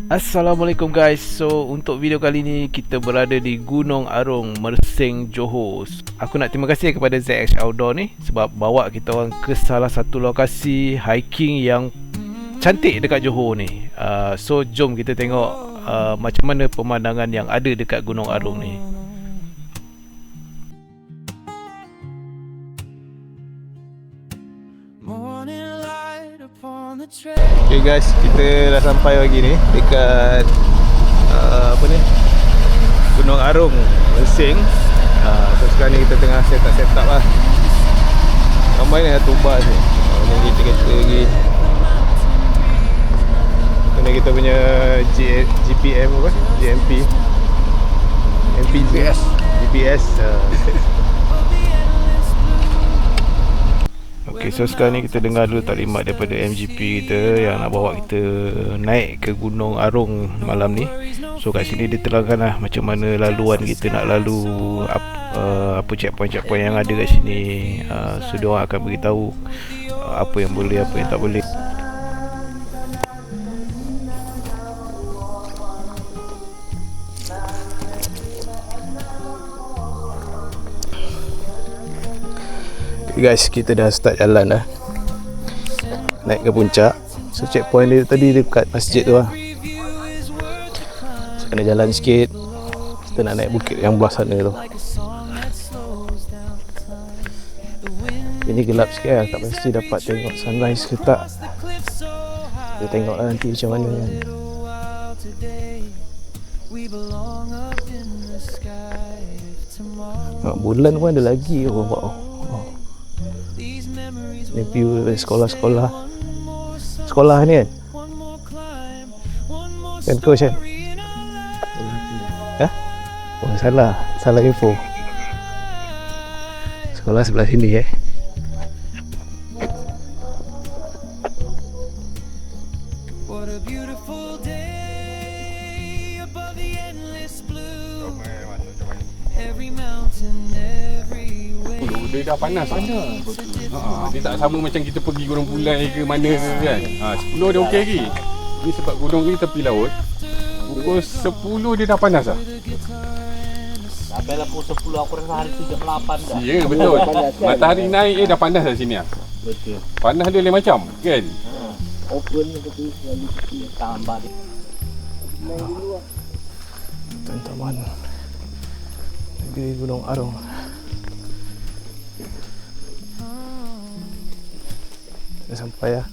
Assalamualaikum guys. So untuk video kali ni kita berada di Gunung Arung, Mersing, Johor. Aku nak terima kasih kepada ZX Outdoor ni sebab bawa kita orang ke salah satu lokasi hiking yang cantik dekat Johor ni. So jom kita tengok macam mana pemandangan yang ada dekat Gunung Arung ni. Okay guys, kita dah sampai pagi ni dekat Gunung Arung, Mersing. So sekarang ni kita tengah set up lah. Ramai ni satu bas ni. Ni kereta lagi. Ni kita punya GPM apa? GMP. GPS. Okay, so sekarang ni kita dengar dulu taklimat daripada MGP kita yang nak bawa kita naik ke Gunung Arung malam ni. So kat sini dia terangkan lah macam mana laluan kita nak lalu, apa checkpoint yang ada kat sini. So diorang akan beritahu apa yang boleh, apa yang tak boleh. Guys, kita dah start jalan dah, naik ke puncak. So checkpoint dia tadi dekat masjid tu lah. So, kena jalan sikit. Kita nak naik bukit yang belah sana tu. Ini gelap sikit lah, tak pasti dapat tengok sunrise ke tak. Kita tengok lah nanti macam mana kan. Bulan pun ada lagi orang buat. Ni view dari sekolah-sekolah ni kan? Kan coach kan? Oh salah info. Sekolah sebelah sini . Dia dah panas. Dia tak sama macam kita pergi Gunung Pulai ke mana ke kan. 10 dia okey lagi. Ni sebab gunung ni tepi laut. Pukul 10 dia dah panas dah. Sampai lah pukul 10 aku rasa hari tu jam 8 dah. Ya betul. Matahari naik dah panas dah sini . Betul. Panas dia lain macam kan. Open betul selalu tambah dia. Main dulu lah. Teman-teman, negeri Gunung Arung. Dah sampai lah.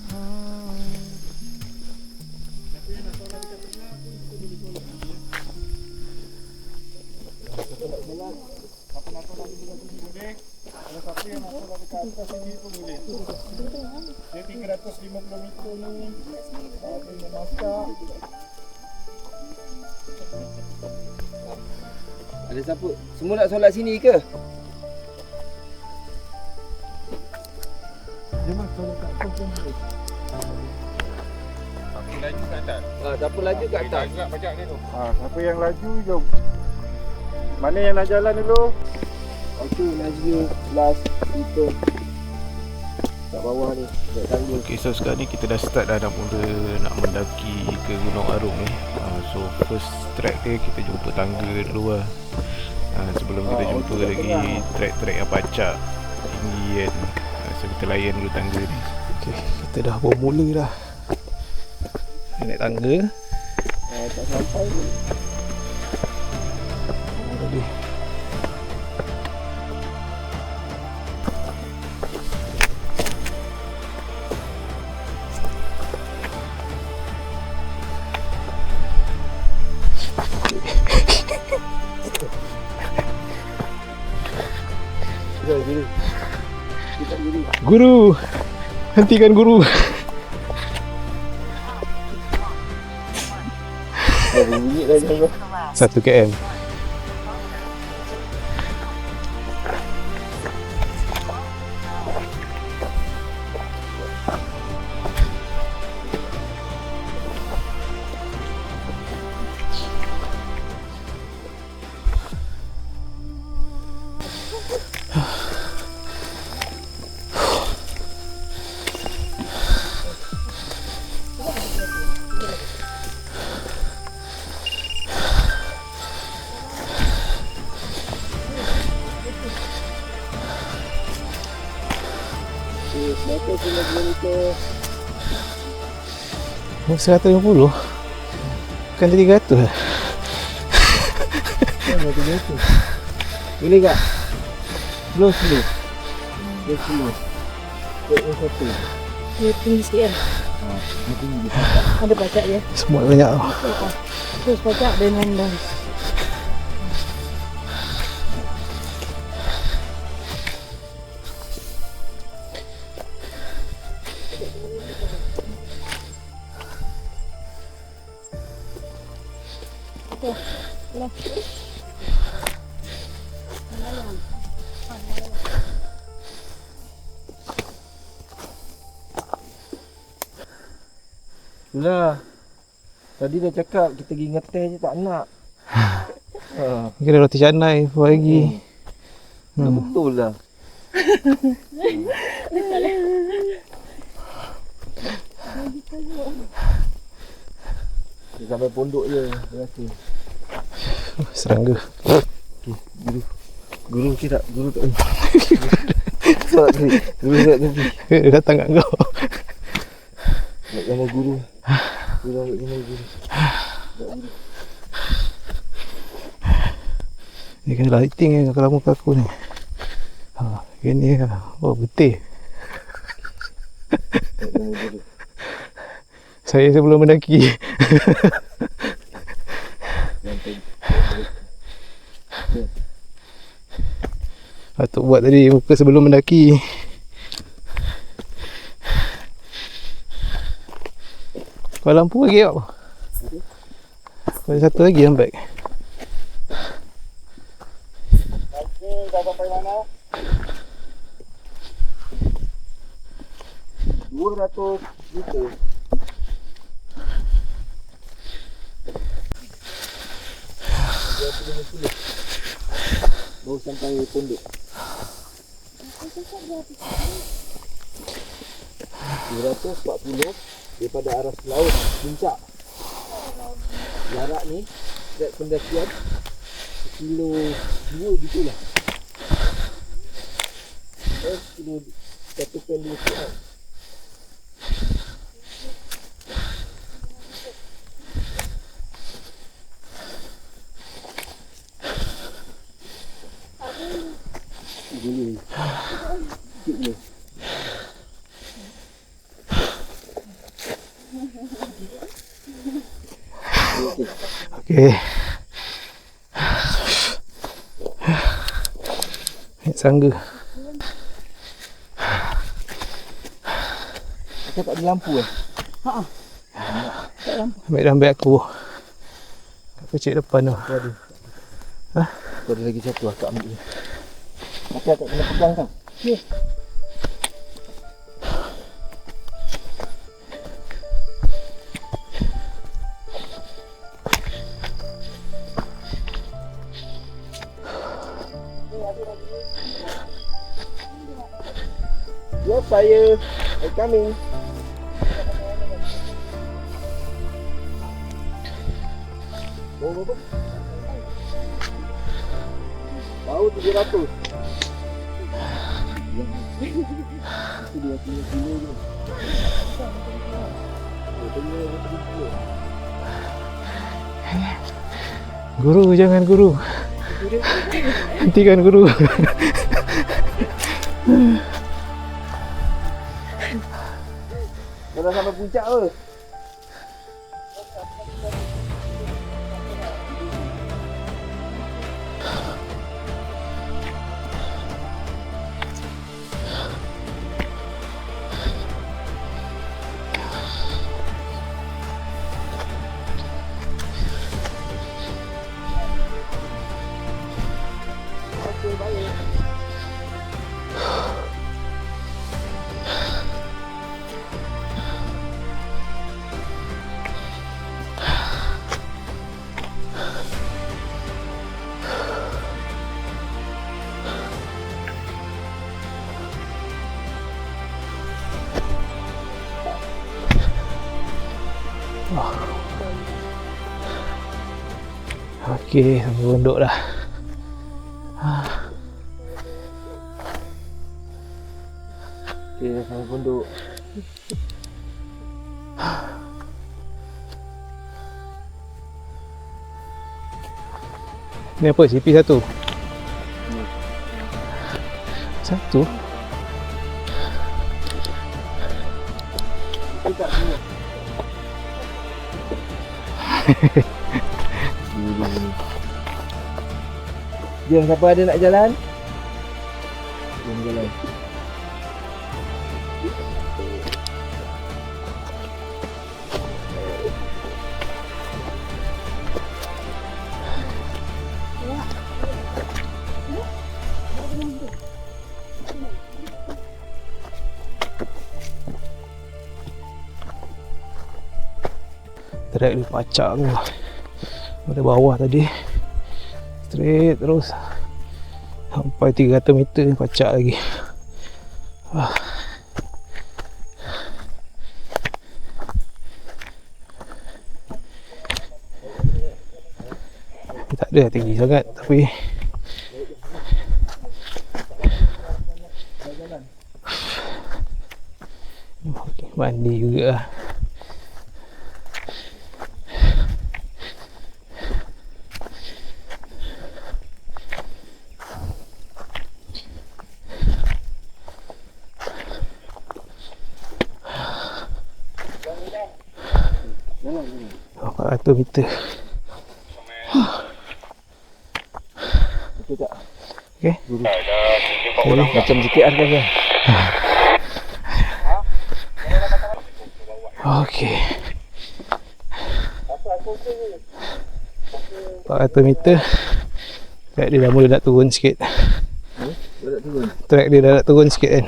Ada siapa? Semua nak solat sini ke? Siapa laju kat atas? Siapa laju kat atas? Agak pajak dia tu. Siapa yang laju, jom. Mana yang nak jalan dulu? Okey, Najmi, last itu. Kat bawah ni, kat tangga. Okay, so sekarang ni kita dah start dah nak mula nak mendaki ke Gunung Arung ni. So first track dia kita jumpa tangga dulu lah. Sebelum kita jumpa lagi track-track yang pacak tinggi kan. So kita layan dulu tangga ni. Okay, kita dah bermula dah naik tangga. Tak sampai ni. Tadi Guru, hentikan guru. Bunyi dah jangan. 1 km. Berapa 90 meter? 150. Bukan 300 lah. Boleh tak? Slow. Dia slow. Dia satu. Dia tinggi sikit kan? Ada pacak dia. Semua banyak tau. Terus pacak dengan dah. Itulah. Tadi dah cakap kita pergi ngeteh je tak nak. Kira roti canai pagi. Betul lah. Dia sampai pondok je rasa. Serangga. Guru tidak, guru tak. Solat tepi. Guru tak tepi. Dia datang kat kau. Nak kena guru. Guru ambil kena guru. Dia kena lighting kan kalau muka aku ni. Gini lah. Oh betul. Saya sebelum mendaki. Atuk buat tadi muka sebelum mendaki. Kau lampu lagi tak? Kau ada satu lagi yang bag. Okey, dah sampai mana? 200 meter. Baru sampai pondok. 240 daripada arah laut puncak. Jarak ni dekat pendakian 1 kilo 2 gitulah. Kilo 1.2 kilo. Boleh. Sikit je. Okey. Sangga. Kita tak ada lampu eh? Ambil dalam beg aku. Aku cek depan tu. Tu ada. Tu ada lagi satu akak ambil ni. Tapi akak kena pegang tau. Ya. Yes, saya. I'm coming. Berapa? Tahu 300. Itu 2 kilo je. Guru, jangan guru. Hentikan guru. Dah sampai puncak ke? Okey, sampai pondok dah. Okay, Dia sama pondok. Ni apa? CP satu? Satu? Jom, siapa ada nak jalan? Jom jalan. Track dia pacak tu dari bawah tadi straight terus sampai 300 meter pacak lagi. Tak ada tinggi sangat tapi mandi juga lah. Satu meter. Okey tak? Okey. Macam GKR kan ya? Okey. 400 meter. Track dia dah mula nak turun sikit. Dah nak turun. Track dia dah nak turun sikit kan.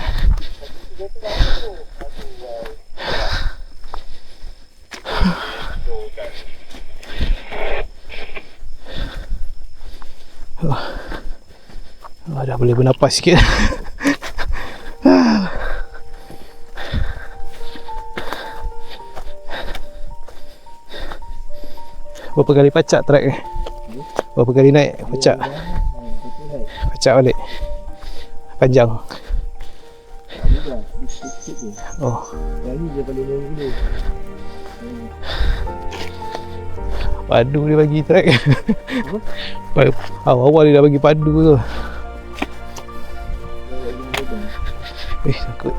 Dah boleh bernapas sikit. Berapa kali pacak track ni? Berapa kali naik pacak? Pacak balik. Panjang. Oh. Yang ni dia paling lama dulu. Padu dia bagi track. Awal-awal dia dah bagi padu tu. Takut.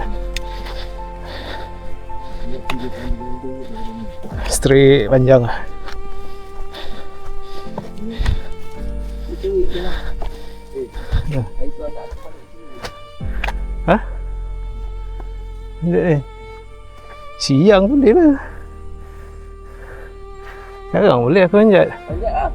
Straight panjang. Ha? Tidak ni. Siang boleh lah. Sekarang boleh aku manjat. Panjat lah.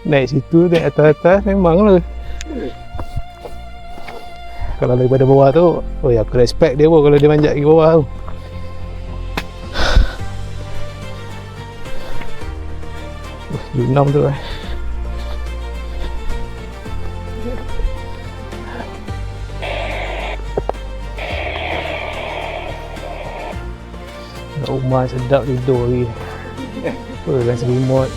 Naik situ, naik atas-atas memang lah. Kalau daripada bawah tu, oh aku respect dia pun kalau dia manjat ke bawah tu. Junam tu lah. Rumah sedap tidur lagi. Oh, dengan selimut.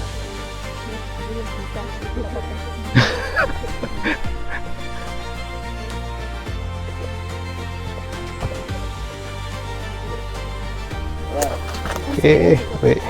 Okay, baik.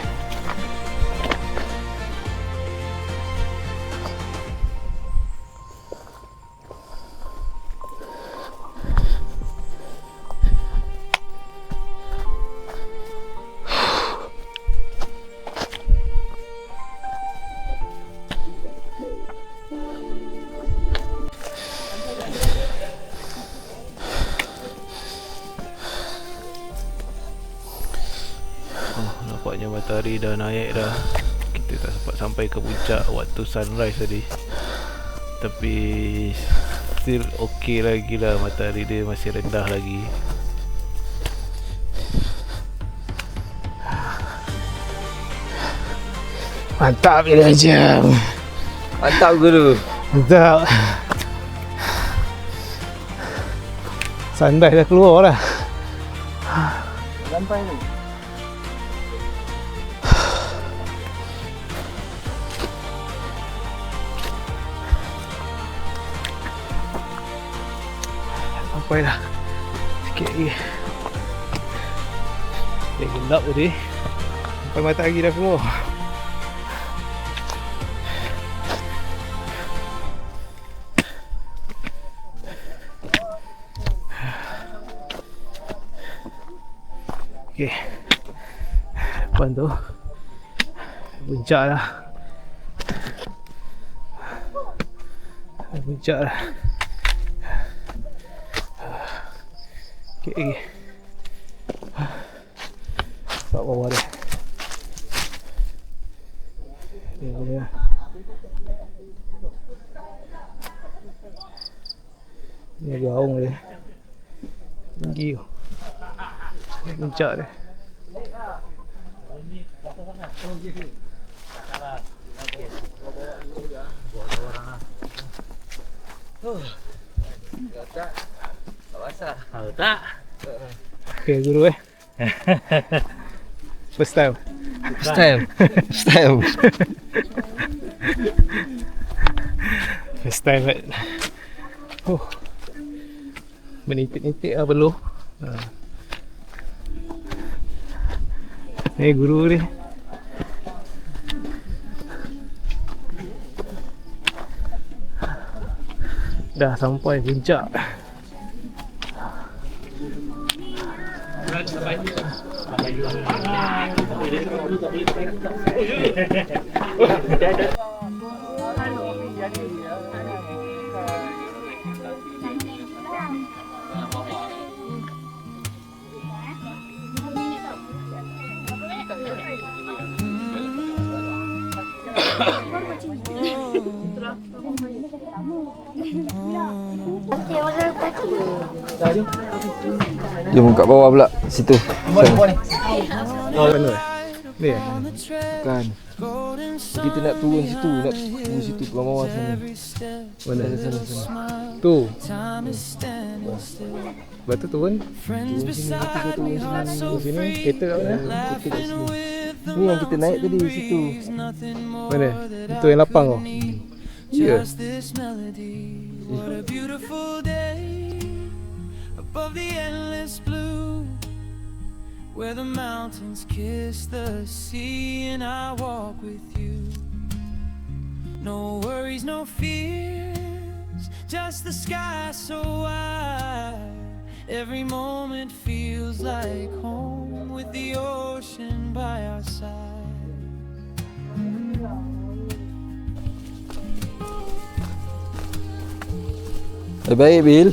Nampaknya matahari dah naik dah. Kita tak sempat sampai ke puncak waktu sunrise tadi. Tapi still okey lagi lah, matahari dia masih rendah lagi. Mantap dia jam. Mantap guru. Mantap. Sunrise dah keluar dah. Sampai ni. Sampai dah. Sikit lagi. Dah gelap tadi. Sampai matahari dah keluar. Okey. Depan tu puncak dah. Puncak dah. Okey lagi. Kat bawah dah. Dia. Ni gaung dia. Tinggi tu. Puncak dia. Tak. Okay, guru First time. First time kan. Menitik-nitik lah perlu. Ni guru ni. Dah sampai puncak. Jom kat bawah pula, situ. Mana? Ni. Kan. Kita nak turun situ, nak turun situ ke bawah sana. Mana? Sana. Tu. Lepas tu turun. Turun sini. Kereta kat mana? Kita kat sini. Ni yang kita naik tadi situ. Mana? Itu yang lapang tu. Ya. What a beautiful day above the endless blue, where the mountains kiss the sea and I walk with you. No worries, no fears, just the sky so wide. Every moment feels like home with the ocean by our side. Baik, Bil.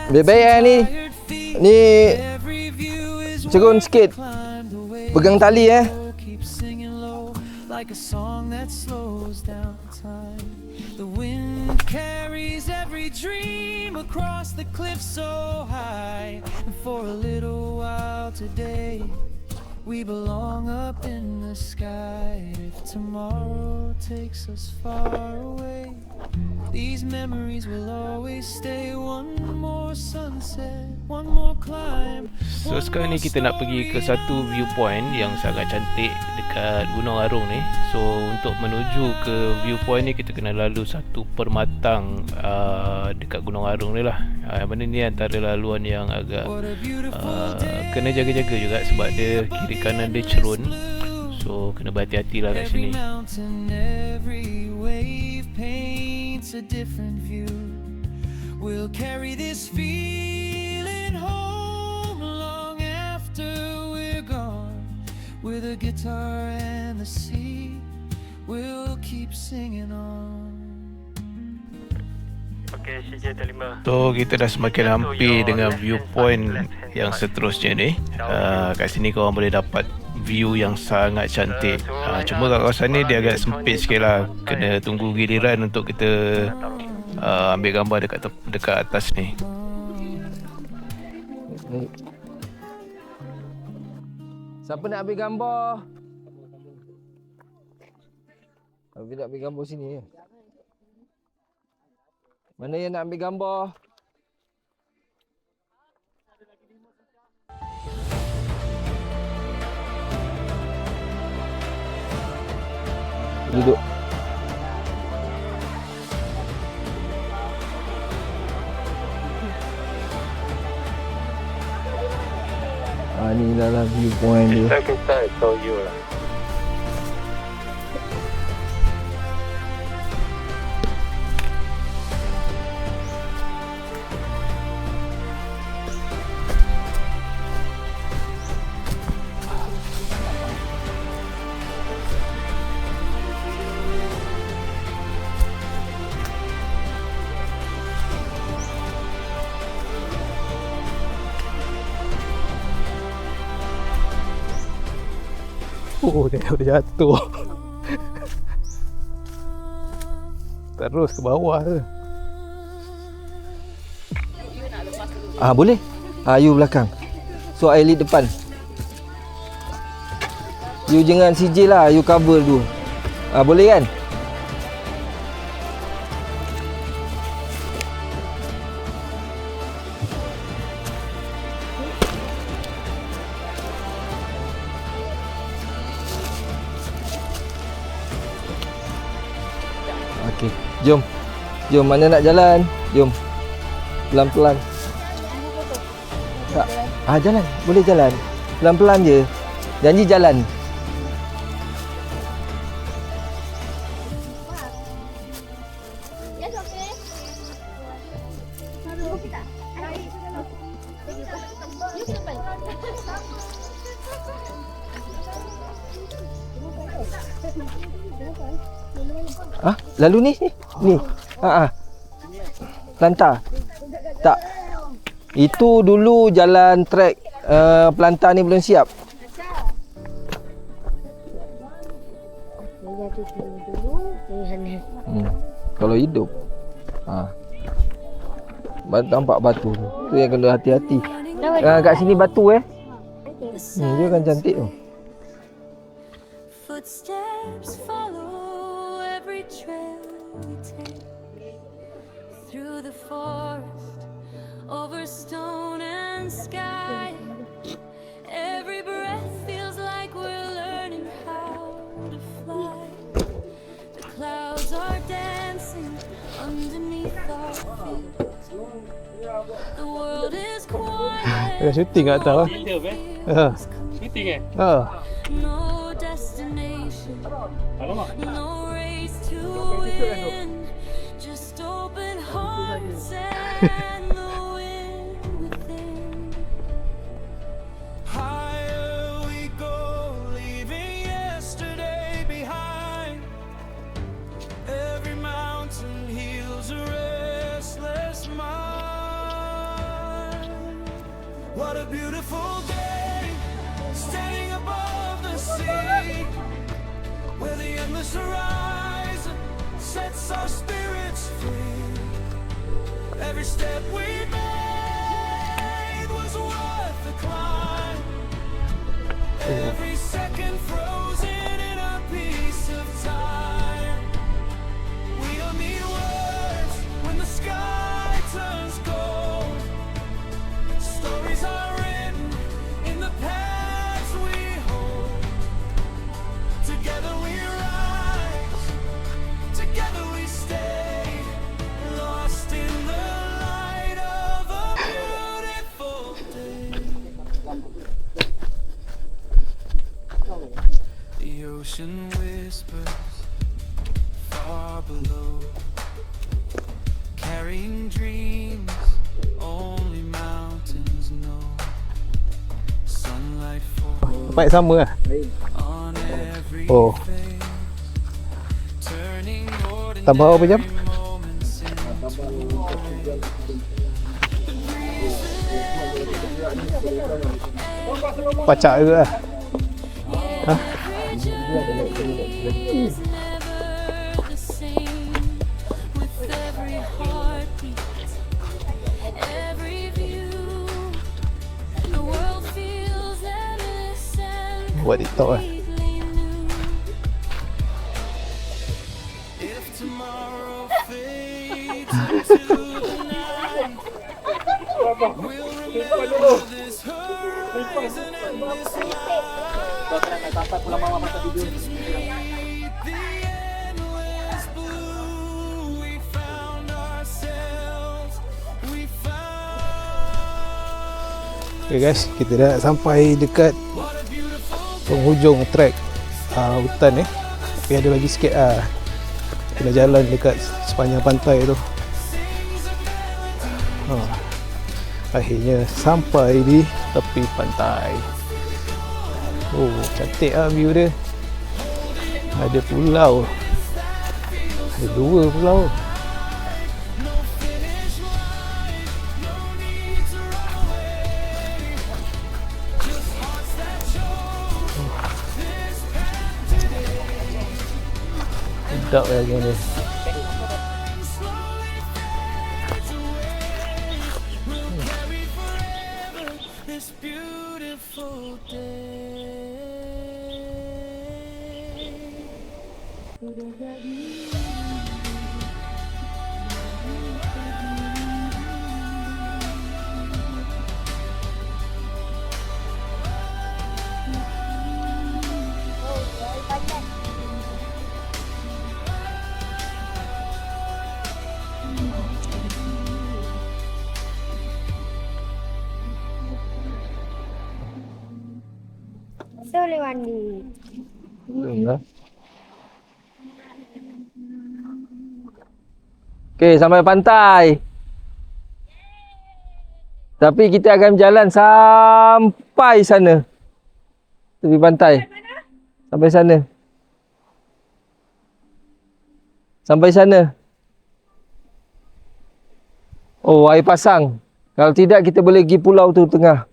Baik-baik lah ni. Ni turun sikit. Pegang tali Like a song that slows down time. The wind carries every dream across the cliff so high. And for a little while today, we belong up in the sky. If tomorrow takes us far away, these memories will always stay. One more sunset, one more climb. So sekarang ni kita nak pergi ke satu viewpoint yang sangat cantik dekat Gunung Arung ni. So untuk menuju ke viewpoint ni kita kena lalu satu permatang dekat Gunung Arung ni lah. Yang mana ni antara laluan yang agak kena jaga-jaga juga sebab dia kiri kanan dia cerun. So kena berhati-hati lah kat sini. A different view. We'll carry this feeling home long after we're gone. With a guitar and the sea, we'll keep singing on. So kita dah semakin hampir dengan viewpoint yang seterusnya ni. Kat sini korang boleh dapat view yang sangat cantik. Cuma kat kawasan ni dia agak sempit sikit lah. Kena tunggu giliran untuk kita ambil gambar dekat atas ni. Siapa nak ambil gambar? Abi nak ambil gambar sini. Mana yang nak ambil gambar? Duduk. Ni adalah viewpoint dia. Oh, dia dah jatuh. Terus ke bawah tu. Boleh. You belakang. So I lead depan. You jangan CJ lah, you cover dulu. Boleh kan? Okey, jom. Jom, mana nak jalan? Jom. Pelan-pelan. Tak. Jalan. Boleh jalan. Pelan-pelan je. Janji jalan. Lalu ni. Pelantar. Tak. Itu dulu jalan trek pelantar ni belum siap. Kalau hidup. Nampak batu tu. Tu yang kena hati-hati. Kat sini batu dia kan cantik tu. Footsteps follow every trail we take through the forest, over stone and sky. Every breath feels like we're learning how to fly. The clouds are dancing underneath our feet. The world is quiet. Shooting kat atas. Shooting No destination, no race to win, just open hearts and the wind within. Higher we go, leaving yesterday behind. Every mountain heals a restless mind. What a beautiful day, standing above the sea, where the endless horizon sets our spirits free. Every step we made was worth the climb. Every second frozen in a piece of time. We don't need words when the sky turns gold. Stories are written in the paths we hold. Together we rise, together we stay, lost in the light of a beautiful day. The ocean whispers far below, carrying dreams only mountains know. Sunlight falls Baik sama lah. on every Oh. face, turning Tambah berapa jam? moments into Pacak juga lah. is never the same. With every heartbeat, every view, the world feels endless and Buat TikTok lah. completely new. If tomorrow fades into the night, we'll remember this horizon and this light. Mountains meet the Okay guys, kita dah sampai dekat penghujung trek hutan ni. Tapi ada lagi sikit kita jalan dekat sepanjang pantai tu. Akhirnya sampai di tepi pantai. Oh, cantik view dia. Ada pulau. Ada 2 pulau. Sedap lagi ni. This beautiful day. Boleh mandi. Belum lah. Okey, sampai pantai. Tapi kita akan berjalan sampai sana. Tepi pantai. Sampai sana. Sampai sana. Oh, air pasang. Kalau tidak, kita boleh pergi pulau tu tengah.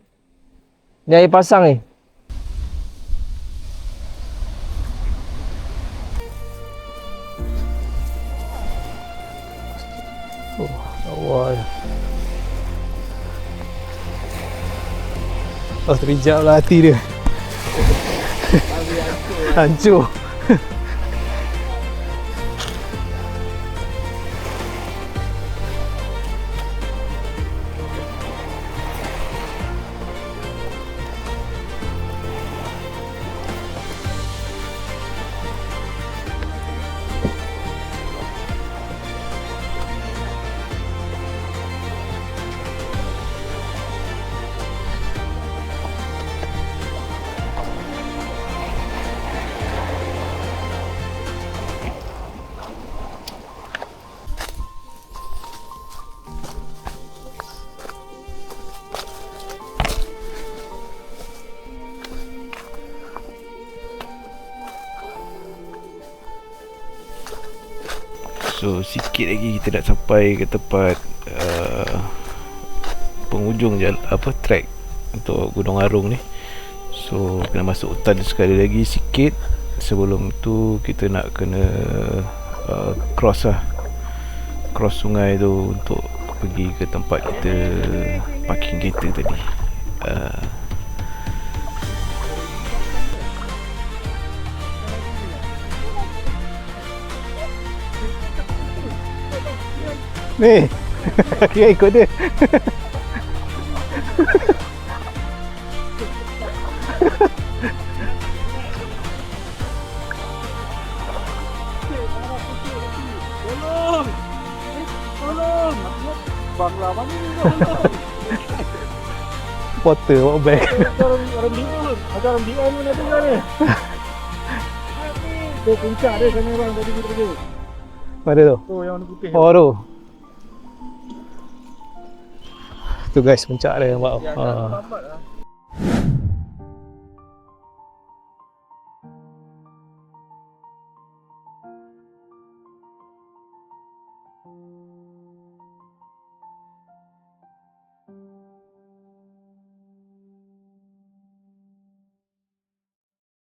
Ni air pasang ni. Wah. Oh, terijap lah hati dia. Hancur. So sikit lagi kita dah sampai ke tempat penghujung trek untuk Gunung Arung ni. So kena masuk hutan sekali lagi sikit. Sebelum tu kita nak kena cross sungai tu untuk pergi ke tempat kita parking kereta tadi. Ni, dia ikut dia. Tolong! Bangla mana ni? Porter bawa beg. Orang BN. Ada orang BN pun ada kan ni. Tu puncak dia sana bang tadi kita pergi. Mana tu? Tu yang warna putih. Oh tu. Tu guys puncak dia nampak.